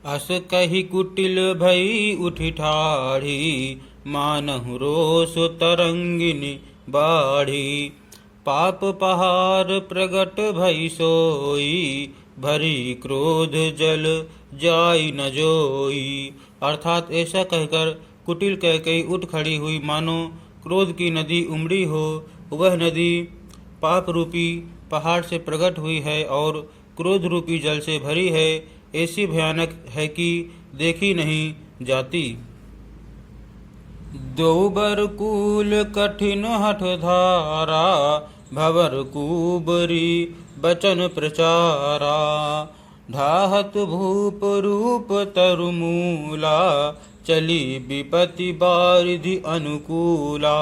अस कही कुटिल भई उठि ठाढ़ी, मानहु रोष तरंगिनी बाढ़ी। पाप पहाड़ प्रगट भई सोई, भरी क्रोध जल जाई न जोई। अर्थात ऐसा कहकर कुटिल कैकेयी उठ खड़ी हुई, मानो क्रोध की नदी उमड़ी हो। वह नदी पाप रूपी पहाड़ से प्रकट हुई है और क्रोध रूपी जल से भरी है। ऐसी भयानक है कि देखी नहीं जाती। दोबर कूल कठिन हठ धारा, भवर कुबरी बचन प्रचारा। ढाहत भूप रूप तरुमूला, चली विपत्ति बारिधि अनुकूला।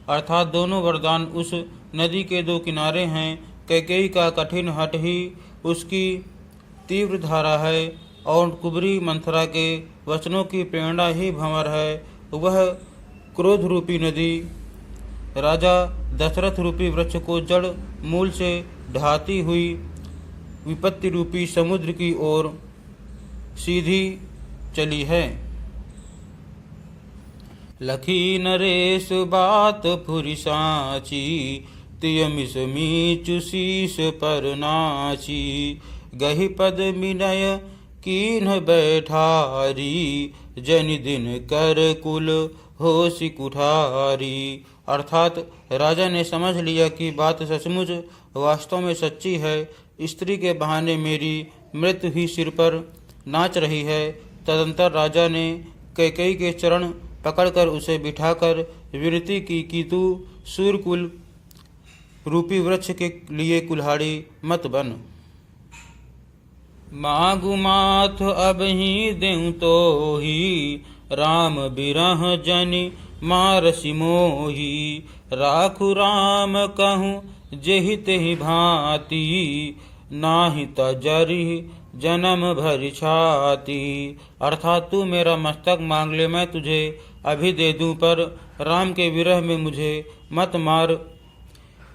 अर्थात दोनों वरदान उस नदी के दो किनारे हैं। कैकेयी का कठिन हठ ही उसकी तीव्र धारा है और कुबरी मंथरा के वचनों की प्रेरणा ही भंवर है। वह क्रोध रूपी नदी राजा दशरथ रूपी वृक्ष को जड़ मूल से ढाती हुई विपत्ति रूपी समुद्र की ओर सीधी चली है। लखी नरेश बात फुरि साची, तिय मिस मीचु शीस पर नाची। गहि पद विनय कीन्ह बैठारी, जनि दिन कर कुल होसि कुठारी। अर्थात राजा ने समझ लिया कि बात सचमुच वास्तव में सच्ची है। स्त्री के बहाने मेरी मृत्यु ही सिर पर नाच रही है। तदंतर राजा ने कैकेयी के चरण पकड़कर उसे बिठाकर विनती की कि तू सूर्यकुल रूपी वृक्ष के लिए कुल्हाड़ी मत बन। मागु माथ अब ही देऊँ तो ही, राम बिरह जनि मारसि मोही। राखु राम कहूँ जेहि तेहि भांति, नाहि तजरि जन्म भरि छाती। अर्थात तू मेरा मस्तक मांग ले, मैं तुझे अभी दे दूं, पर राम के विरह में मुझे मत मार।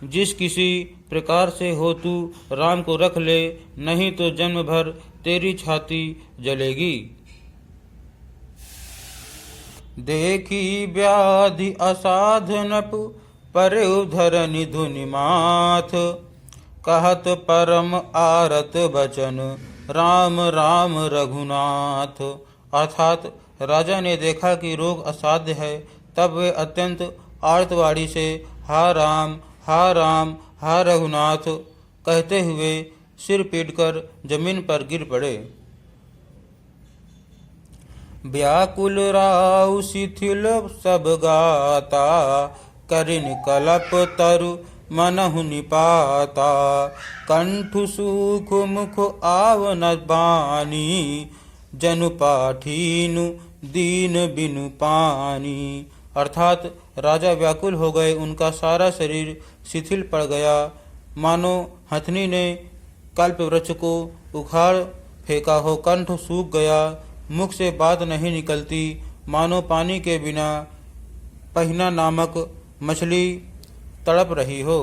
जिस किसी प्रकार से हो तू राम को रख ले, नहीं तो जन्म भर तेरी छाती जलेगी। देखी व्याधि असाधनप, पर धरनि धुनि माथ। कहत परम आरत बचन, राम राम रघुनाथ। अर्थात राजा ने देखा कि रोग असाध्य है, तब वे अत्यंत आर्तवाणी से हा राम हा रघुनाथ कहते हुए सिर पीटकर जमीन पर गिर पड़े। व्याकुल राउ शिथिल सब गाता, करिन कलप तरु मनहु निपाता। कंठु सुख मुख आवन बानी, जनु पाठीनु दीन बिनु पानी। अर्थात राजा व्याकुल हो गए, उनका सारा शरीर शिथिल पड़ गया, मानो हथनी ने कल्प वृक्ष को उखाड़ फेंका हो। कंठ सूख गया, मुख से बात नहीं निकलती, मानो पानी के बिना पहिना नामक मछली तड़प रही हो।